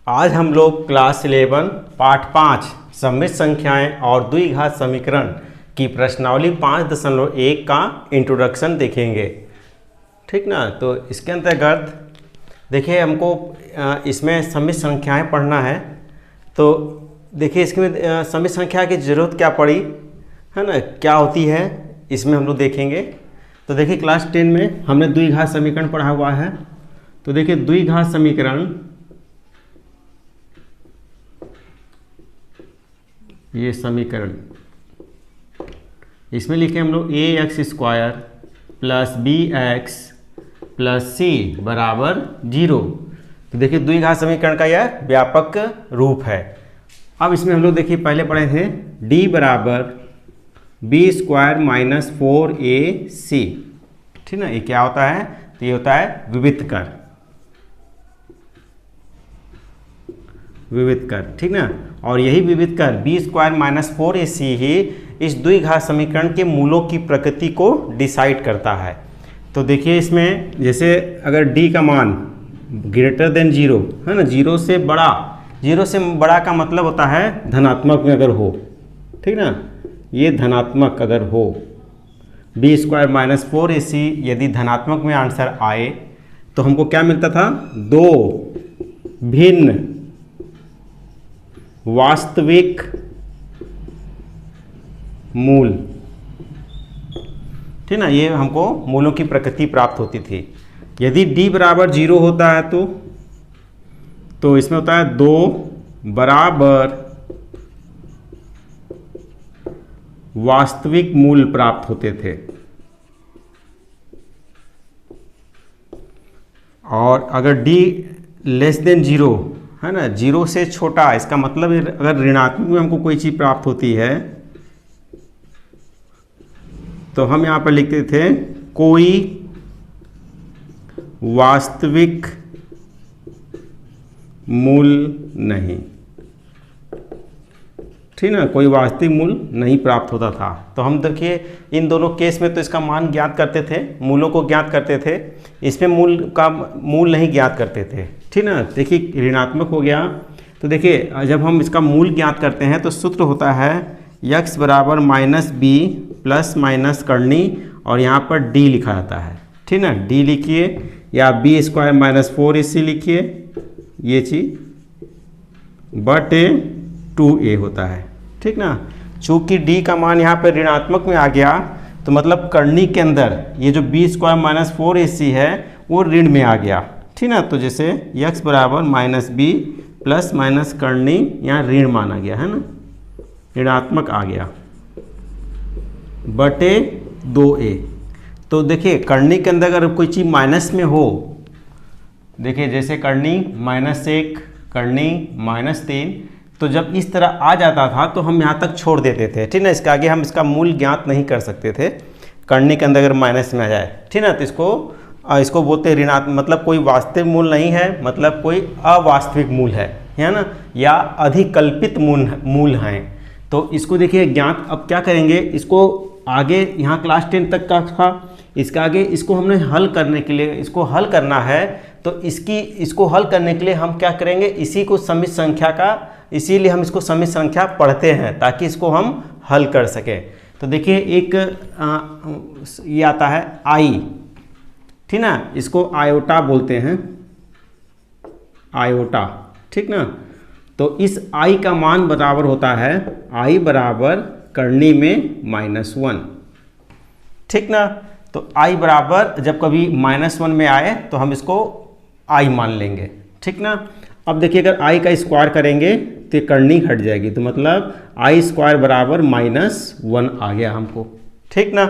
आज हम लोग क्लास 11 पार्ट 5 सम्मिश्र संख्याएं और द्विघात समीकरण की प्रश्नावली 5.1 का इंट्रोडक्शन देखेंगे। ठीक ना। तो इसके अंतर्गत देखिए हमको इसमें सम्मिश्र संख्याएं पढ़ना है। तो देखिए इसमें सम्मिश्र संख्या की ज़रूरत क्या पड़ी है ना, क्या होती है इसमें हम लोग देखेंगे। तो देखिए क्लास 10 में हमने द्विघात समीकरण पढ़ा हुआ है। तो देखिए द्विघात समीकरण, ये समीकरण, इसमें लिखे हम लोग ax² plus bx plus c बराबर 0। तो देखिए द्विघात समीकरण का यह व्यापक रूप है। अब इसमें हम लोग देखिए पहले पढ़े थे d बराबर b² माइनस 4ac। ठीक ना। ये क्या होता है? तो ये होता है विविक्त कर, विविध कर। ठीक ना। और यही विविध कर b² माइनस 4ac ही इस द्विघात समीकरण के मूलों की प्रकृति को डिसाइड करता है। तो देखिए इसमें जैसे अगर d का मान ग्रेटर देन 0 है ना, 0 से बड़ा का मतलब होता है धनात्मक में अगर हो। ठीक ना। ये धनात्मक अगर हो, b² माइनस 4ac यदि धनात्मक में आंसर आए तो हमको क्या मिलता था? दो भिन्न वास्तविक मूल। ठीक ना। ये हमको मूलों की प्रकृति प्राप्त होती थी। यदि d बराबर 0 होता है तो इसमें होता है दो बराबर वास्तविक मूल प्राप्त होते थे। और अगर d लेस देन 0 है ना, 0 से छोटा, इसका मतलब अगर ऋणात्मक में हमको कोई चीज़ प्राप्त होती है तो हम यहाँ पर लिखते थे कोई वास्तविक मूल नहीं। ठीक ना। कोई वास्तविक मूल नहीं प्राप्त होता था। तो हम देखिए इन दोनों केस में तो इसका मान ज्ञात करते थे, मूलों को ज्ञात करते थे, इसमें मूल नहीं ज्ञात करते थे। ठीक ना। देखिए ऋणात्मक हो गया। तो देखिए जब हम इसका मूल ज्ञात करते हैं तो सूत्र होता है x बराबर माइनस बी प्लस माइनस करनी, और यहाँ पर d लिखा जाता है। ठीक ना। d लिखिए या b² माइनस 4ac लिखिए, ये चीज बटे 2a होता है। ठीक ना। चूंकि d का मान यहाँ पर ऋणात्मक में आ गया तो मतलब करनी के अंदर ये जो b² माइनस 4ac है वो ऋण में आ गया। ठीक ना। तो जैसे x बराबर माइनस बी प्लस माइनस करनी यहाँ ऋण माना गया है ना, ऋणात्मक आ गया, बटे 2a। तो देखिए करनी के अंदर अगर कोई चीज़ माइनस में हो, देखिए जैसे करनी -1, करनी -3, तो जब इस तरह आ जाता था तो हम यहाँ तक छोड़ देते थे। ठीक ना। इसके आगे हम इसका मूल ज्ञात नहीं कर सकते थे। करनी के अंदर अगर माइनस में आ जाए, ठीक ना, तो इसको बोलते हैं ऋणात्मक, मतलब कोई वास्तविक मूल नहीं है, मतलब कोई अवास्तविक मूल है ना, या अधिकल्पित मूल हैं। तो इसको देखिए ज्ञात, अब क्या करेंगे, इसको आगे यहाँ क्लास 10 तक का था, इसके आगे इसको हमने हल करने के लिए, इसको हल करना है तो इसको हल करने के लिए हम क्या करेंगे, इसी को सम्मिश्र संख्या का, इसीलिए हम इसको सम्मिश्र संख्या पढ़ते हैं ताकि इसको हम हल कर सकें। तो देखिए एक ये आता है आई। ठीक ना। इसको आयोटा बोलते हैं, आयोटा। ठीक ना। तो इस i का मान बराबर होता है i बराबर करनी में -1। ठीक ना। तो i बराबर जब कभी -1 में आए तो हम इसको i मान लेंगे। ठीक ना। अब देखिए अगर i का स्क्वायर करेंगे तो करनी हट जाएगी, तो मतलब i² बराबर -1 आ गया हमको। ठीक ना।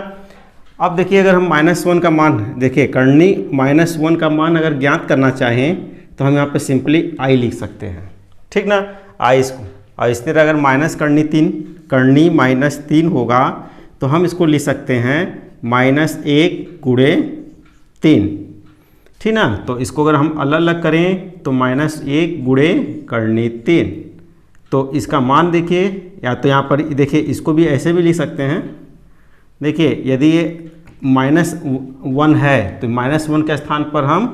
अब देखिए अगर हम -1 का मान, देखिए करनी -1 का मान अगर ज्ञात करना चाहें तो हम यहाँ पे सिंपली i लिख सकते हैं। ठीक ना। और इस तरह अगर माइनस करनी -3 होगा तो हम इसको लिख सकते हैं -1 गुणे 3। ठीक ना। तो इसको अगर हम अलग अलग करें तो -1 गुणे करनी 3, तो इसका मान देखिए, या तो यहाँ पर देखिए इसको भी ऐसे भी लिख सकते हैं। देखिए यदि ये -1 है तो -1 के स्थान पर हम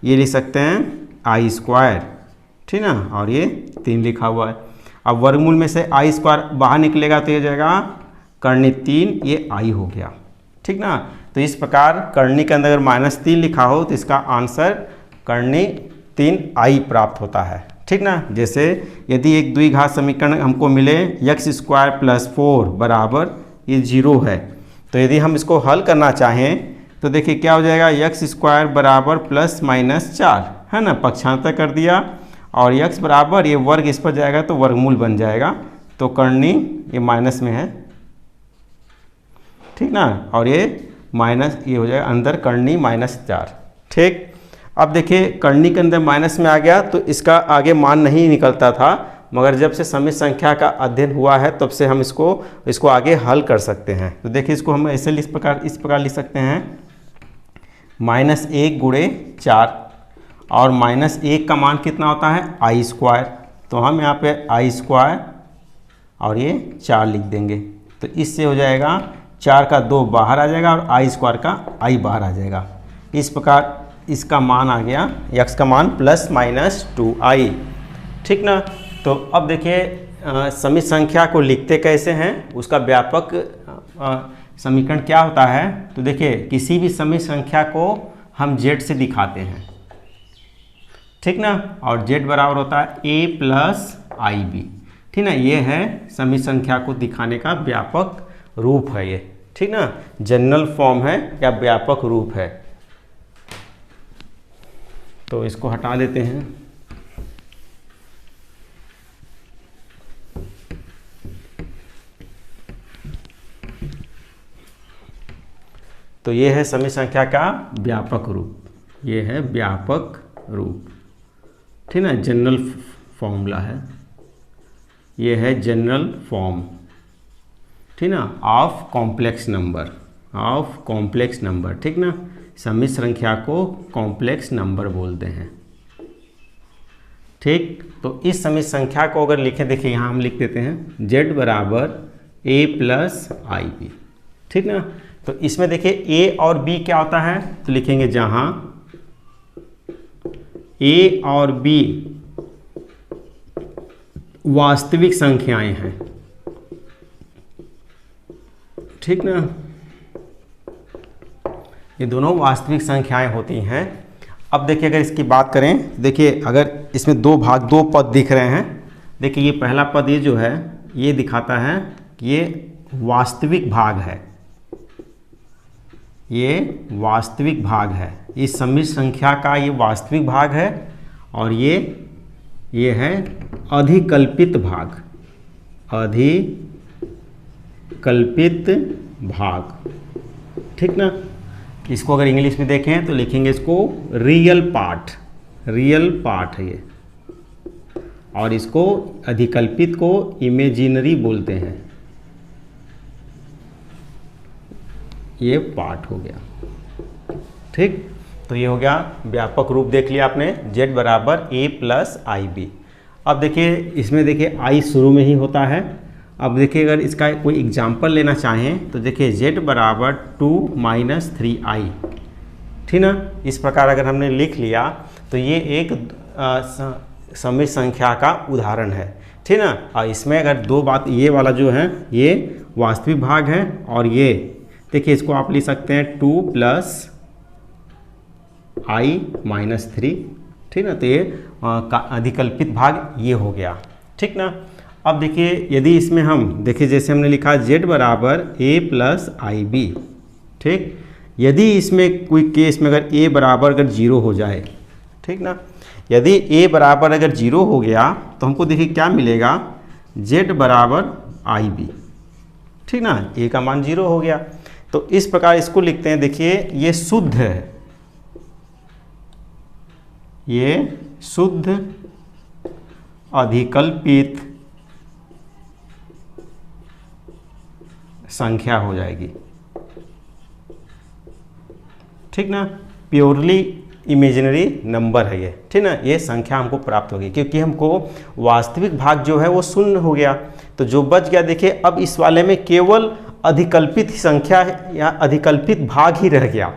ये लिख सकते हैं i²। ठीक ना, और ये 3 लिखा हुआ है। अब वर्गमूल में से आई स्क्वायर बाहर निकलेगा तो ये हो जाएगा कर्णी 3, ये आई हो गया। ठीक ना, तो इस प्रकार कर्णी के अंदर अगर -3 लिखा हो तो इसका आंसर कर्णी 3 आई प्राप्त होता है। ठीक ना, जैसे यदि एक द्विघात समीकरण हमको मिले x² + 4 बराबर ये 0 है, तो यदि हम इसको हल करना चाहें तो देखिए क्या हो जाएगा, x² बराबर ±4 है ना, पक्षांतर कर दिया और x बराबर ये वर्ग इस पर जाएगा तो वर्गमूल बन जाएगा, तो कर्णी ये माइनस में है। ठीक ना, और ये माइनस ये हो जाएगा अंदर कर्णी -4। ठीक, अब देखिए कर्णी के अंदर माइनस में आ गया तो इसका आगे मान नहीं निकलता था, मगर जब से समित संख्या का अध्ययन हुआ है तब से हम इसको आगे हल कर सकते हैं। तो देखिए इसको हम ऐसे इस प्रकार लिख सकते हैं, -1 × 4 और -1 का मान कितना होता है i², तो हम यहाँ पे i² और ये 4 लिख देंगे, तो इससे हो जाएगा 4 का 2 बाहर आ जाएगा और i² का i बाहर आ जाएगा। इस प्रकार इसका मान आ गया, x का मान ±2i। ठीक ना, तो अब देखिए समित संख्या को लिखते कैसे हैं, उसका व्यापक समीकरण क्या होता है। तो देखिए किसी भी समित संख्या को हम z से दिखाते हैं। ठीक ना, और z बराबर होता है a + ib। ठीक ना, ये है समित संख्या को दिखाने का व्यापक रूप है ये। ठीक ना, जनरल फॉर्म है या व्यापक रूप है। तो इसको हटा देते हैं। तो ये है समित संख्या का व्यापक रूप, ये है व्यापक रूप। ठीक ना, जनरल फॉर्मूला है, ये है जनरल फॉर्म। ठीक ना, ऑफ कॉम्प्लेक्स नंबर। ठीक ना, समित संख्या को कॉम्प्लेक्स नंबर बोलते हैं। ठीक, तो इस समित संख्या को अगर लिखें, देखिए यहाँ हम लिख देते हैं z बराबर a + ib। ठीक ना, तो इसमें देखिए a और b क्या होता है, तो लिखेंगे जहाँ a और b वास्तविक संख्याएं हैं। ठीक ना, ये दोनों वास्तविक संख्याएं होती हैं। अब देखिए अगर इसकी बात करें, देखिए अगर इसमें दो पद दिख रहे हैं, देखिए ये पहला पद ये जो है ये दिखाता है कि ये वास्तविक भाग है, ये वास्तविक भाग है, इस समित संख्या का ये वास्तविक भाग है, और ये है अधिकल्पित भाग, ठीक ना। इसको अगर इंग्लिश में देखें तो लिखेंगे इसको रियल पार्ट है ये, और इसको अधिकल्पित को इमेजिनरी बोलते हैं। ये पार्ट हो गया। ठीक, तो ये हो गया व्यापक रूप, देख लिया आपने, z बराबर a + ib। अब देखिए इसमें देखिए i शुरू में ही होता है। अब देखिए अगर इसका कोई एग्जाम्पल लेना चाहें तो देखिए z बराबर 2 - 3i। ठीक ना, इस प्रकार अगर हमने लिख लिया तो ये एक समित संख्या का उदाहरण है। ठीक ना, और इसमें अगर दो बात, ये वाला जो है ये वास्तविक भाग है, और ये देखिए इसको आप लिख सकते हैं 2 + i - 3। ठीक ना, तो ये अधिकल्पित भाग ये हो गया। ठीक ना, अब देखिए यदि इसमें हम देखिए जैसे हमने लिखा z बराबर a + ib। ठीक, यदि इसमें कोई केस में अगर a बराबर अगर 0 हो जाए, ठीक ना, यदि a बराबर अगर 0 हो गया तो हमको देखिए क्या मिलेगा, z बराबर ib। ठीक ना, a का मान 0 हो गया, तो इस प्रकार इसको लिखते हैं। देखिए ये शुद्ध है, ये शुद्ध अधिकल्पित संख्या हो जाएगी। ठीक ना, प्योरली इमेजिनरी नंबर है ये। ठीक ना, ये संख्या हमको प्राप्त होगी क्योंकि हमको वास्तविक भाग जो है वो शून्य हो गया, तो जो बच गया देखिए अब इस वाले में केवल अधिकल्पित संख्या या अधिकल्पित भाग ही रह गया।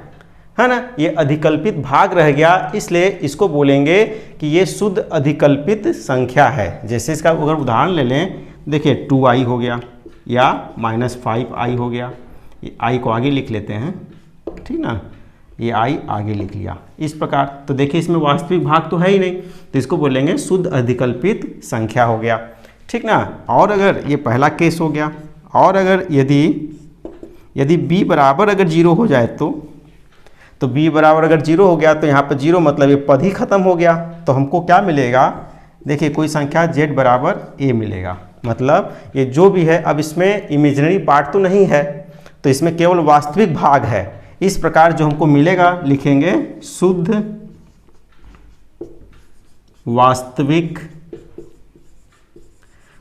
है ना, ये अधिकल्पित भाग रह गया, इसलिए इसको बोलेंगे कि ये शुद्ध अधिकल्पित संख्या है। जैसे इसका अगर उदाहरण ले लें, देखिए 2i हो गया या -5i हो गया, ये i को आगे लिख लेते हैं, ठीक ना, ये i आगे लिख लिया इस प्रकार। तो देखिए इसमें वास्तविक भाग तो है ही नहीं, तो इसको बोलेंगे शुद्ध अधिकल्पित संख्या हो गया, ठीक ना। और अगर ये पहला केस हो गया, और अगर यदि b बराबर अगर 0 हो जाए तो b बराबर अगर 0 हो गया तो यहाँ पर 0 मतलब ये पद ही खत्म हो गया, तो हमको क्या मिलेगा, देखिए कोई संख्या z बराबर a मिलेगा। मतलब ये जो भी है, अब इसमें इमेजिनरी पार्ट तो नहीं है, तो इसमें केवल वास्तविक भाग है। इस प्रकार जो हमको मिलेगा लिखेंगे शुद्ध वास्तविक,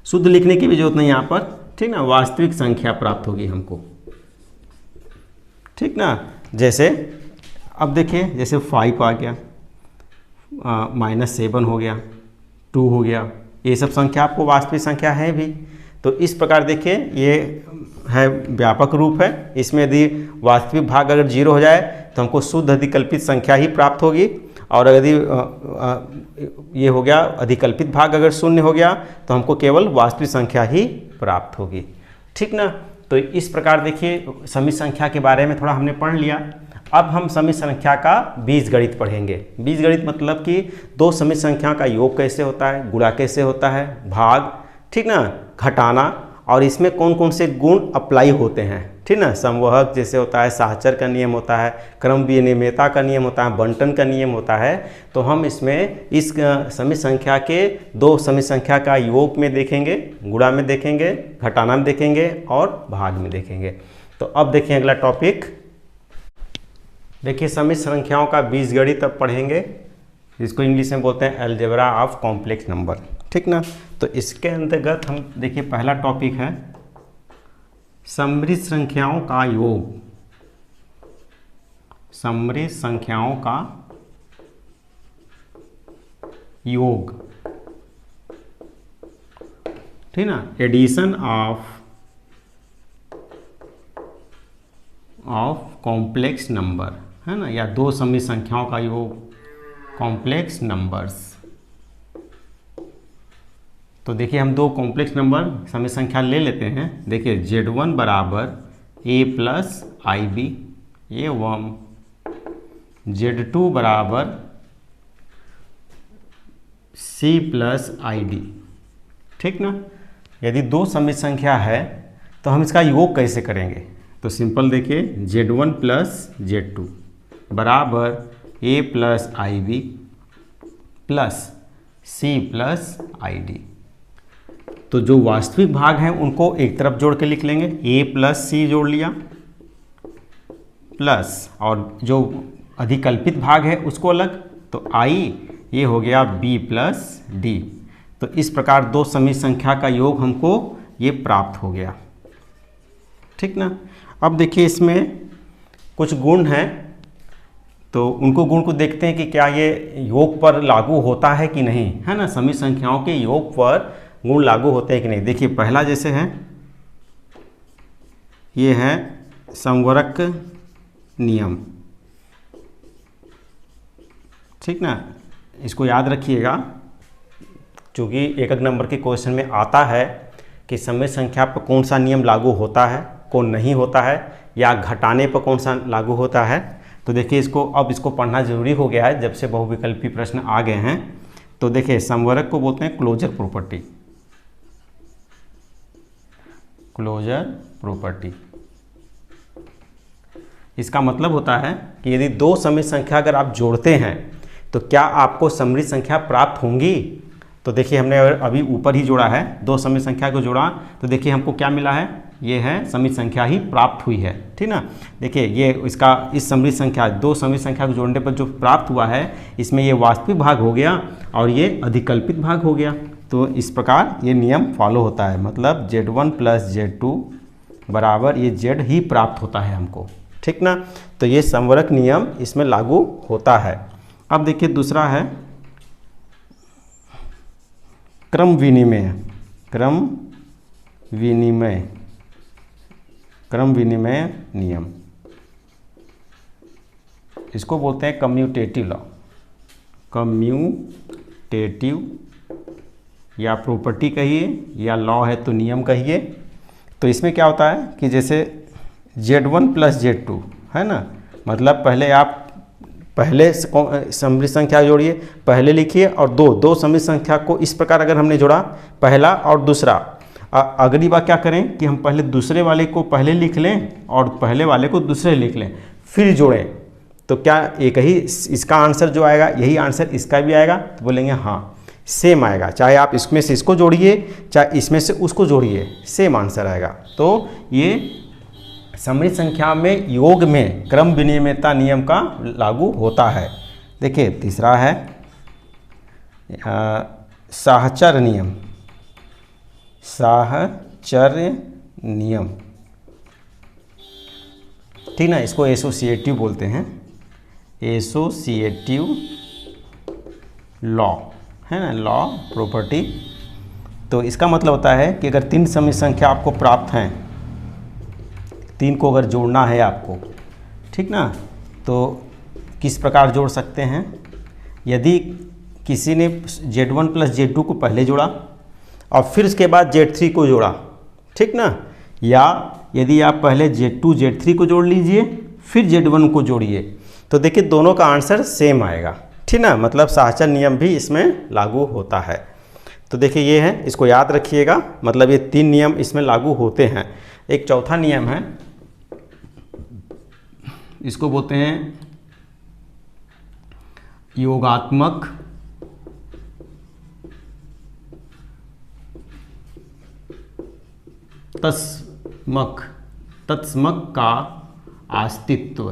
शुद्ध लिखने की भी जरूरत नहीं यहाँ पर, ठीक ना, वास्तविक संख्या प्राप्त होगी हमको, ठीक ना। जैसे अब देखिए, जैसे 5 आ गया, -7 हो गया, 2 हो गया, ये सब संख्या आपको वास्तविक संख्या है भी। तो इस प्रकार देखिए ये है व्यापक रूप है, इसमें यदि वास्तविक भाग अगर 0 हो जाए तो हमको शुद्ध अधिकल्पित संख्या ही प्राप्त होगी, और यदि ये हो गया अधिकल्पित भाग अगर 0 हो गया तो हमको केवल वास्तविक संख्या ही प्राप्त होगी, ठीक ना। तो इस प्रकार देखिए समित संख्या के बारे में थोड़ा हमने पढ़ लिया। अब हम समित संख्या का बीजगणित पढ़ेंगे। बीजगणित मतलब कि दो समित संख्या का योग कैसे होता है, गुणा कैसे होता है, भाग, ठीक ना, घटाना, और इसमें कौन कौन से गुण अप्लाई होते हैं, ठीक ना। संवहक जैसे होता है, साहचर का नियम होता है, क्रम विनिमयता का नियम होता है, बंटन का नियम होता है। तो हम इसमें इस समित संख्या के दो समित संख्या का योग में देखेंगे, गुणा में देखेंगे, घटाना में देखेंगे और भाग में देखेंगे। तो अब देखिए अगला टॉपिक, देखिए समित संख्याओं का बीजगणित अब पढ़ेंगे, इसको इंग्लिश में बोलते हैं अलजेब्रा ऑफ कॉम्प्लेक्स नंबर, ठीक ना। तो इसके अंतर्गत हम देखिए पहला टॉपिक है समृद्ध संख्याओं का योग, समृद्ध संख्याओं का योग, ठीक ना, एडिशन ऑफ कॉम्प्लेक्स नंबर, है ना, या दो समृद्ध संख्याओं का योग, कॉम्प्लेक्स नंबर्स। तो देखिए हम दो कॉम्प्लेक्स नंबर समृद्ध संख्या ले लेते हैं। देखिए Z1 बराबर a plus IB, A1, Z2 बराबर C प्लस ID, ठीक ना। यदि दो समृद्ध संख्या है तो हम इसका योग कैसे करेंगे, तो सिंपल देखिए Z1 प्लस Z2 बराबर a plus IB plus C plus ID। तो जो वास्तविक भाग हैं उनको एक तरफ जोड़ के लिख लेंगे, a प्लस C जोड़ लिया, प्लस और जो अधिकल्पित भाग है उसको अलग, तो I ये हो गया b प्लस D। तो इस प्रकार दो समृद्ध संख्या का योग हमको ये प्राप्त हो गया, ठीक ना। अब देखिए इसमें कुछ गुण हैं, तो उनको गुण को देखते हैं कि क्या ये योग पर लागू होता है कि नहीं, है ना। समृद्ध संख्याओं के योग पर गुण लागू होते हैं कि नहीं। देखिए पहला जैसे है, ये है संवरक नियम, ठीक ना। इसको याद रखिएगा क्योंकि एक एक नंबर के क्वेश्चन में आता है कि समृद्ध संख्या पर कौन सा नियम लागू होता है, कौन नहीं होता है, या घटाने पर कौन सा लागू होता है। तो देखिए इसको पढ़ना जरूरी हो गया है जब से बहुविकल्पी प्रश्न आ गए हैं। तो देखिए संवरक को बोलते हैं क्लोजर प्रॉपर्टी, क्लोजर प्रॉपर्टी। इसका मतलब होता है कि यदि दो समृद्ध संख्या अगर आप जोड़ते हैं तो क्या आपको समृद्ध संख्या प्राप्त होंगी। तो देखिए हमने अभी ऊपर ही जोड़ा है, दो समृद्ध संख्या को जोड़ा, तो देखिए हमको क्या मिला है, ये है समृद्ध संख्या ही प्राप्त हुई है, ठीक ना। देखिए ये इसका इस समृद्ध संख्या, दो समृद्ध संख्या को जोड़ने पर जो प्राप्त हुआ है इसमें ये वास्तविक भाग हो गया और ये अधिकल्पित भाग हो गया। तो इस प्रकार ये नियम फॉलो होता है, मतलब Z1 प्लस Z2 बराबर ये Z ही प्राप्त होता है हमको, ठीक ना। तो ये संवरक नियम इसमें लागू होता है। अब देखिए दूसरा है क्रम विनिमय, क्रम विनिमय नियम, इसको बोलते हैं कम्यूटेटिव लॉ, कम्यूटेटिव या प्रॉपर्टी कहिए या लॉ है तो नियम कहिए। तो इसमें क्या होता है कि जैसे Z1 प्लस Z2 है ना, मतलब पहले आप पहले सममित संख्या जोड़िए, पहले लिखिए और दो सममित संख्या को इस प्रकार अगर हमने जोड़ा, पहला और दूसरा, अगली बार क्या करें कि हम पहले दूसरे वाले को पहले लिख लें और पहले वाले को दूसरे लिख लें, फिर जोड़ें, तो क्या एक ही इसका आंसर जो आएगा यही आंसर इसका भी आएगा? तो बोलेंगे हाँ सेम आएगा, चाहे आप इसमें से इसको जोड़िए चाहे इसमें से उसको जोड़िए, सेम आंसर आएगा। तो ये सममित संख्या में योग में क्रम विनिमयता नियम का लागू होता है। देखिए तीसरा है साहचर्य नियम, साहचर्य नियम, ठीक ना, इसको एसोसिएटिव बोलते हैं, एसोसिएटिव लॉ है ना, लॉ प्रॉपर्टी। तो इसका मतलब होता है कि अगर तीन सममित संख्या आपको प्राप्त हैं, तीन को अगर जोड़ना है आपको, ठीक ना, तो किस प्रकार जोड़ सकते हैं? यदि किसी ने Z1 प्लस Z2 को पहले जोड़ा और फिर उसके बाद Z3 को जोड़ा, ठीक ना, या यदि आप पहले Z2 Z3 को जोड़ लीजिए फिर Z1 को जोड़िए, तो देखिए दोनों का आंसर सेम आएगा, ठीक ना, मतलब साहचर्य नियम भी इसमें लागू होता है। तो देखिए ये है, इसको याद रखिएगा, मतलब ये तीन नियम इसमें लागू होते हैं। एक चौथा नियम है, इसको बोलते हैं योगात्मक तत्समक का अस्तित्व,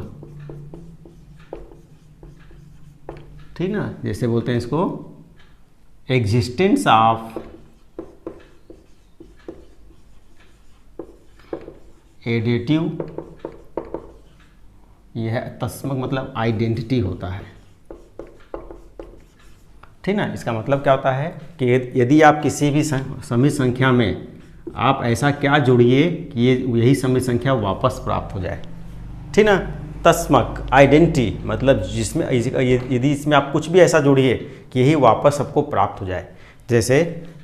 ठीक ना, जैसे बोलते हैं इसको एग्जिस्टेंस ऑफ एडिटिव, यह तत्समक मतलब आइडेंटिटी होता है, ठीक ना। इसका मतलब क्या होता है कि यदि आप किसी भी सममित संख्या में आप ऐसा क्या जोड़िए कि ये यही सममित संख्या वापस प्राप्त हो जाए, ठीक ना। तत्समक आइडेंटिटी मतलब जिसमें यदि इसमें आप कुछ भी ऐसा जोड़िए कि यही वापस सबको प्राप्त हो जाए। जैसे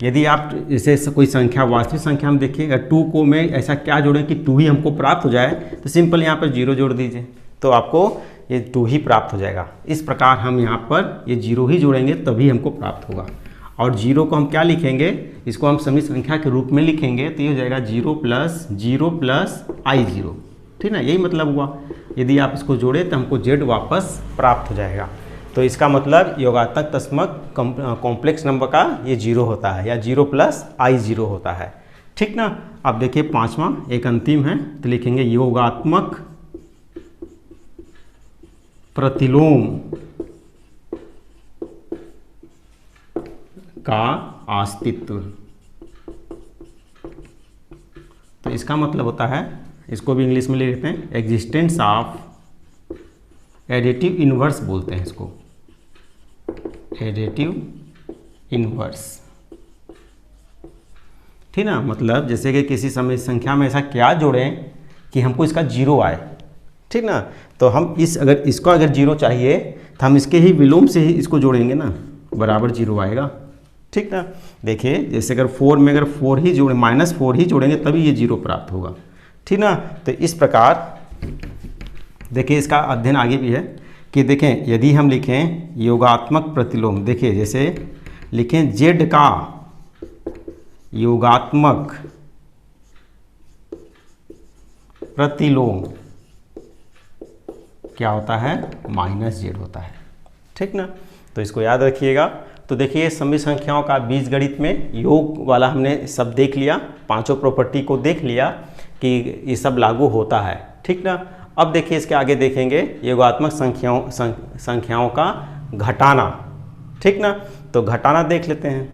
यदि आप जैसे कोई संख्या वास्तविक संख्या में देखिए, अगर 2 को में ऐसा क्या जोड़ें कि 2 ही हमको प्राप्त हो जाए, तो सिंपल यहाँ पर 0 जोड़ दीजिए तो आपको ये 2 ही प्राप्त हो जाएगा। इस प्रकार हम यहाँ पर ये 0 ही जोड़ेंगे तभी हमको प्राप्त होगा। और 0 को हम क्या लिखेंगे, इसको हम सममित संख्या के रूप में लिखेंगे, तो ये हो जाएगा 0 प्लस I0, ठीक ना, यही मतलब हुआ। यदि आप इसको जोड़े तो हमको Z वापस प्राप्त हो जाएगा। तो इसका मतलब योगात्मक तत्समक कॉम्प्लेक्स नंबर का ये 0 होता है या 0 प्लस I0 होता है, ठीक ना। अब देखिए पांचवा एक अंतिम है, तो लिखेंगे योगात्मक प्रतिलोम का अस्तित्व। तो इसका मतलब होता है, इसको भी इंग्लिश में ले लेते हैं, एग्जिस्टेंस ऑफ एडिटिव इनवर्स बोलते हैं इसको, एडिटिव इनवर्स, ठीक ना। मतलब जैसे कि किसी सममित संख्या में ऐसा क्या जोड़ें कि हमको इसका 0 आए, ठीक ना। तो हम अगर इसको 0 चाहिए तो हम इसके ही विलोम से ही इसको जोड़ेंगे ना, बराबर 0 आएगा, ठीक ना। देखिए जैसे अगर 4 में 4 ही जोड़े -4 ही जोड़ेंगे तभी ये 0 प्राप्त होगा, ठीक ना। तो इस प्रकार देखिए इसका अध्ययन आगे भी है कि देखें यदि हम लिखें योगात्मक प्रतिलोम, देखिए जैसे लिखें Z का योगात्मक प्रतिलोम क्या होता है, -Z होता है, ठीक ना। तो इसको याद रखिएगा। तो देखिए सममित संख्याओं का बीजगणित में योग वाला हमने सब देख लिया, पांचों प्रॉपर्टी को देख लिया कि ये सब लागू होता है, ठीक ना। अब देखिए इसके आगे देखेंगे योगात्मक संख्याओं का घटाना, ठीक ना। तो घटाना देख लेते हैं।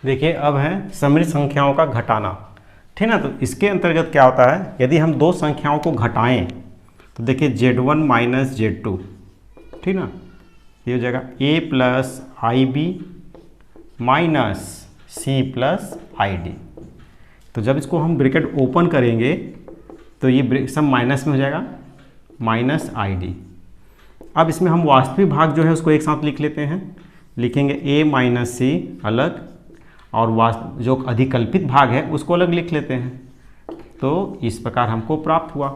देखिए अब है सममित संख्याओं का घटाना, ठीक ना। तो इसके अंतर्गत क्या होता है, यदि हम दो संख्याओं को घटाएं तो देखिए Z1 माइनस Z2, ठीक ना, ये हो जाएगा A plus IB minus C plus ID। तो जब इसको हम ब्रैकेट ओपन करेंगे तो ये सब माइनस में हो जाएगा, -ID। अब इसमें हम वास्तविक भाग जो है उसको एक साथ लिख लेते हैं, लिखेंगे a माइनस सी अलग और जो अधिकल्पित भाग है उसको अलग लिख लेते हैं। तो इस प्रकार हमको प्राप्त हुआ।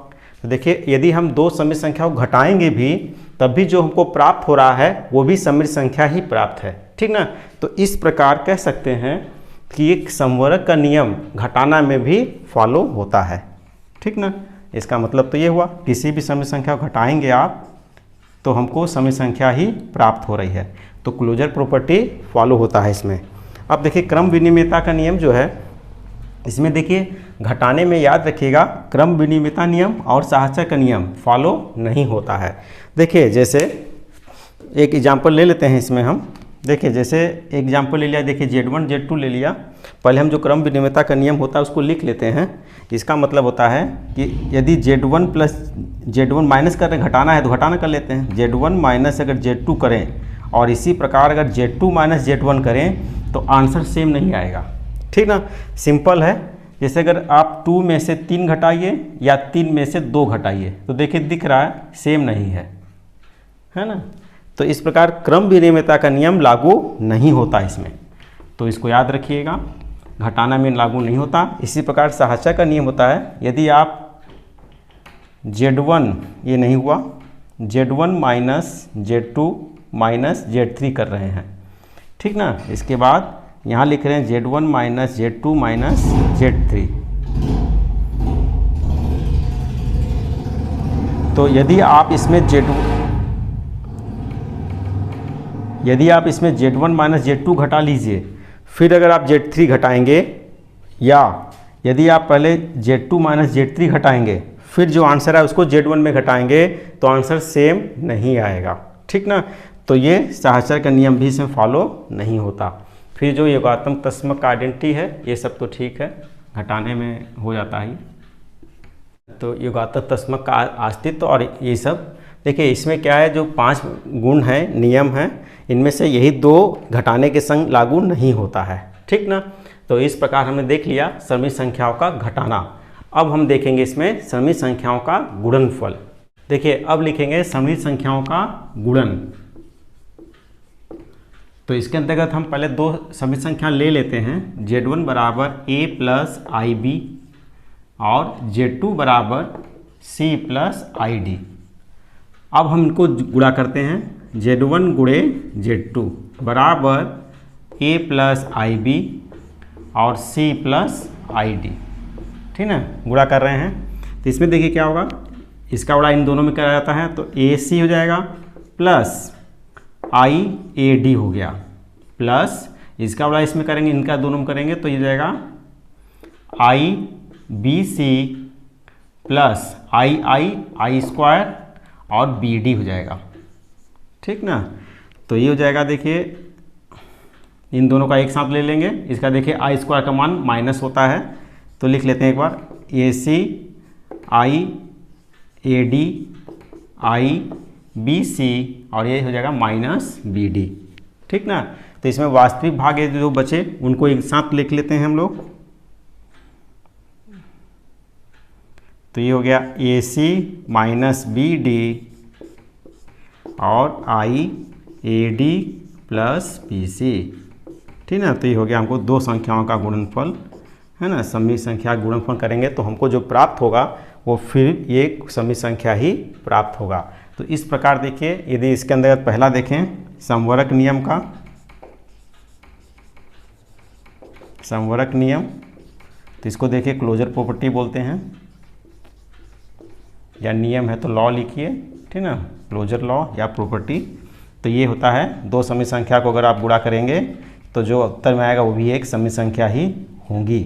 तो देखिए यदि हम दो समित संख्या को घटाएंगे भी तब भी जो हमको प्राप्त हो रहा है वो भी समित संख्या ही प्राप्त है, ठीक ना। तो इस प्रकार कह सकते हैं कि एक समवर्ग का नियम घटाना में भी फॉलो होता है, ठीक ना। इसका मतलब तो ये हुआ किसी भी समित संख्या को घटाएंगे आप तो हमको समित संख्या ही प्राप्त हो रही है, तो क्लोजर प्रॉपर्टी फॉलो होता है इसमें। अब देखिए क्रम विनिमयता का नियम जो है इसमें देखिए घटाने में याद रखिएगा क्रम विनिमयता नियम और साहचर्य का नियम फॉलो नहीं होता है। देखिए जैसे एक एग्जाम्पल ले लेते हैं इसमें हम, देखिए जैसे एग्जाम्पल ले लिया, देखिए Z1 Z2 ले लिया। पहले हम जो क्रम विनिमयता का नियम होता है उसको लिख लेते हैं। इसका मतलब होता है कि यदि Z1 प्लस Z1 माइनस कर रहे हैं, घटाना है तो घटाना कर लेते हैं, Z1 माइनस अगर Z2 करें और इसी प्रकार अगर Z2 माइनस Z1 करें तो आंसर सेम नहीं आएगा, ठीक ना। सिंपल है, जैसे अगर आप 2 में से 3 घटाइए या 3 में से 2 घटाइए तो देखिए दिख रहा है सेम नहीं है ना। तो इस प्रकार क्रम विनिमयता का नियम लागू नहीं होता इसमें, तो इसको याद रखिएगा, घटाना में लागू नहीं होता। इसी प्रकार साहचर्य का नियम होता है, यदि आप Z1 ये नहीं हुआ, Z1 minus Z2 minus Z3 कर रहे हैं, ठीक ना। इसके बाद यहाँ लिख रहे हैं Z1 minus Z2 minus Z3। तो यदि आप इसमें Z1 माइनस Z2 घटा लीजिए, फिर अगर आप Z3 घटाएंगे या यदि आप पहले Z2 माइनस Z3 घटाएंगे फिर जो आंसर है उसको Z1 में घटाएंगे तो आंसर सेम नहीं आएगा, ठीक ना। तो ये साहचर्य का नियम भी इसमें फॉलो नहीं होता। फिर जो योगात्मक तस्मक का आइडेंटिटी है ये सब तो ठीक है, घटाने में हो जाता है। तो योगात्मक तस्मक का अस्तित्व और ये सब देखिए इसमें क्या है, जो 5 गुण हैं नियम हैं इनमें से यही 2 घटाने के संग लागू नहीं होता है, ठीक ना। तो इस प्रकार हमने देख लिया समित संख्याओं का घटाना। अब हम देखेंगे इसमें समित संख्याओं का गुणनफल। देखिए अब लिखेंगे समित संख्याओं का गुणन। तो इसके अंतर्गत हम पहले 2 समित संख्या ले लेते हैं, Z1 बराबर a प्लस IB और Z2 बराबर C प्लस ID। अब हम इनको गुणा करते हैं, Z1 गुणे Z2 बराबर a प्लस IB और C प्लस ID, ठीक ना। गुणा कर रहे हैं तो इसमें देखिए क्या होगा, इसका गुणा इन दोनों में करा जाता है तो AC हो जाएगा प्लस IAD हो गया, प्लस इसका गुणा इसमें करेंगे, इनका दोनों में करेंगे तो ये जाएगा IBC प्लस I स्क्वायर और BD हो जाएगा, ठीक ना। तो ये हो जाएगा, देखिए इन दोनों का एक साथ ले लेंगे, इसका देखिए I स्क्वायर का मान माइनस होता है तो लिख लेते हैं एक बार AC IAD IBC और ये हो जाएगा माइनस BD, ठीक ना। तो इसमें वास्तविक भाग ये जो बचे उनको एक साथ लिख लेते हैं हम लोग। तो ये हो गया AC माइनस BD और IAD प्लस BC, ठीक ना। तो ये हो गया हमको 2 संख्याओं का गुणनफल, है ना। समित संख्या गुणनफल करेंगे तो हमको जो प्राप्त होगा वो फिर ये समित संख्या ही प्राप्त होगा। तो इस प्रकार देखिए, यदि इसके अंदर पहला देखें समवर्ग नियम का, समवर्ग नियम, तो इसको देखिए क्लोजर प्रॉपर्टी बोलते हैं या नियम है तो लॉ लिखिए, ठीक ना, क्लोजर लॉ या प्रॉपर्टी। तो ये होता है 2 समित संख्या को अगर आप गुणा करेंगे तो जो उत्तर में आएगा वो भी एक समित संख्या ही होंगी।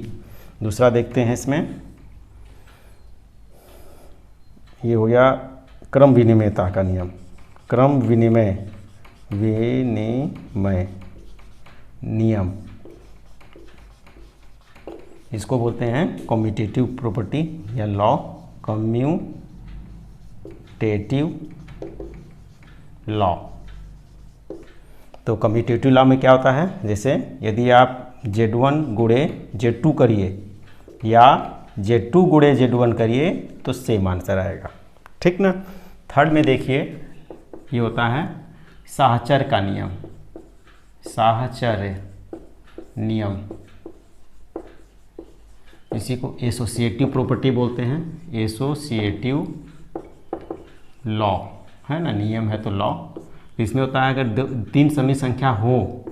दूसरा देखते हैं इसमें, ये हो गया क्रम विनिमयता का नियम, क्रम विनिमय नियम, इसको बोलते हैं कम्यूटेटिव प्रॉपर्टी या लॉ, कम्यूटेटिव लॉ। तो कम्यूटेटिव लॉ में क्या होता है, जैसे यदि आप Z1 गुणे Z2 करिए या Z2 गुणे Z1 करिए तो सेम आंसर आएगा, ठीक ना। थर्ड में देखिए ये होता है साहचर्य का नियम, साहचर्य नियम, इसी को एसोसिएटिव प्रॉपर्टी बोलते हैं, एसोसिएटिव लॉ है ना, नियम है तो लॉ। इसमें होता है अगर 3 समी संख्या हो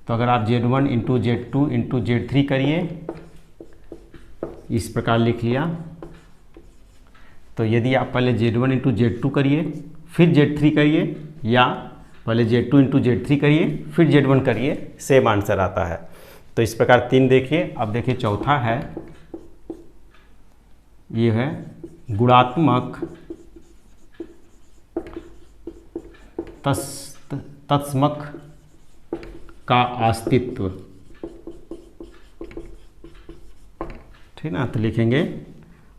तो अगर आप Z1 into Z2 into Z3 करिए, इस प्रकार लिख लिया, तो यदि आप पहले Z1 इंटू Z2 करिए फिर Z3 करिए, या पहले Z2 इंटू Z3 करिए फिर Z1 करिए, सेम आंसर आता है। तो इस प्रकार 3 देखिए। अब देखिए चौथा है, ये है गुणात्मक तत्समक का अस्तित्व। ठीक ना, तो लिखेंगे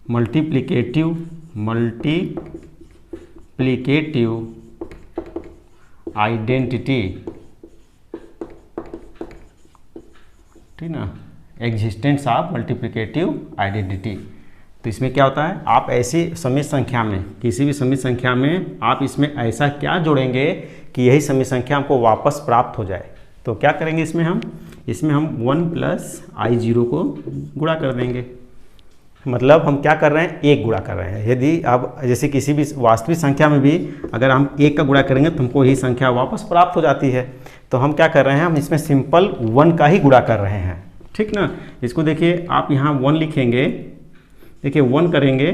मल्टीप्लिकेटिव आइडेंटिटी, ठीक ना, एग्जिस्टेंस ऑफ मल्टीप्लिकेटिव आइडेंटिटी। तो इसमें क्या होता है, आप ऐसी समित संख्या में, किसी भी समित संख्या में आप इसमें ऐसा क्या जोड़ेंगे कि यही समित संख्या हमको वापस प्राप्त हो जाए। तो क्या करेंगे इसमें हम 1 प्लस I0 को गुणा कर देंगे। मतलब हम क्या कर रहे हैं, 1 गुणा कर रहे हैं। यदि आप जैसे किसी भी वास्तविक संख्या में भी अगर हम 1 का गुणा करेंगे तो हमको यही संख्या वापस प्राप्त हो जाती है। तो हम क्या कर रहे हैं, हम इसमें सिंपल 1 का ही गुणा कर रहे हैं। ठीक ना, इसको देखिए आप यहाँ 1 लिखेंगे, देखिए 1 करेंगे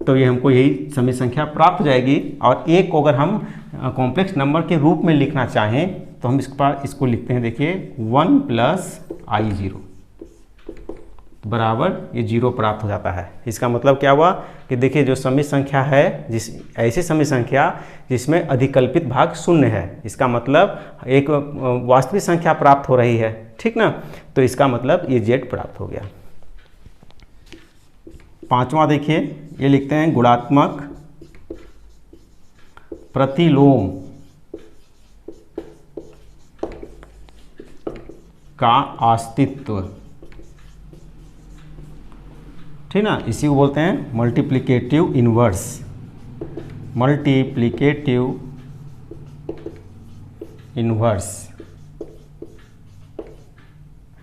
तो ये हमको यही समी संख्या प्राप्त हो जाएगी। और 1 को अगर हम कॉम्प्लेक्स नंबर के रूप में लिखना चाहें तो हम इसको लिखते हैं, देखिए 1 प्लस I0 बराबर ये 0 प्राप्त हो जाता है। इसका मतलब क्या हुआ कि देखिए जो समित संख्या है, ऐसी समित संख्या जिसमें अधिकल्पित भाग 0 है, इसका मतलब एक वास्तविक संख्या प्राप्त हो रही है। ठीक ना, तो इसका मतलब ये Z प्राप्त हो गया। 5वां देखिए, ये लिखते हैं गुणात्मक प्रतिलोम का अस्तित्व। ठीक ना, इसी को बोलते हैं मल्टीप्लिकेटिव इनवर्स, मल्टीप्लिकेटिव इनवर्स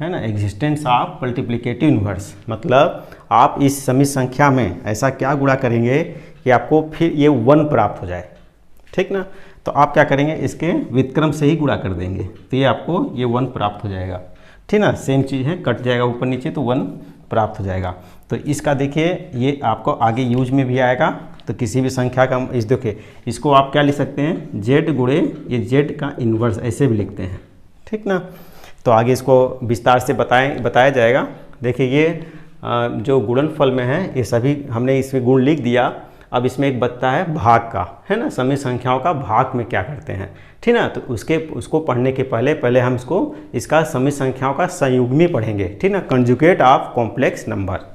है ना, एग्जिस्टेंस ऑफ मल्टीप्लिकेटिव इनवर्स। मतलब आप इस समित संख्या में ऐसा क्या गुणा करेंगे कि आपको फिर ये 1 प्राप्त हो जाए। ठीक ना, तो आप क्या करेंगे, इसके व्युत्क्रम से ही गुणा कर देंगे तो ये आपको ये 1 प्राप्त हो जाएगा। ठीक ना, सेम चीज़ है, कट जाएगा ऊपर नीचे तो 1 प्राप्त हो जाएगा। तो इसका देखिए ये आपको आगे यूज में भी आएगा। तो किसी भी संख्या का इस देखिए, इसको आप क्या लिख सकते हैं, Z गुणे ये Z का इन्वर्स ऐसे भी लिखते हैं। ठीक ना, तो आगे इसको विस्तार से बताया जाएगा। देखिए ये जो गुणनफल में है ये सभी हमने इसमें गुण लिख दिया। अब इसमें एक बचता है भाग का, है ना, समी संख्याओं का भाग में क्या करते हैं। ठीक ना, तो उसको पढ़ने के पहले हम इसका समी संख्याओं का संयुग्मी पढ़ेंगे। ठीक ना, कंजुगेट ऑफ कॉम्प्लेक्स नंबर।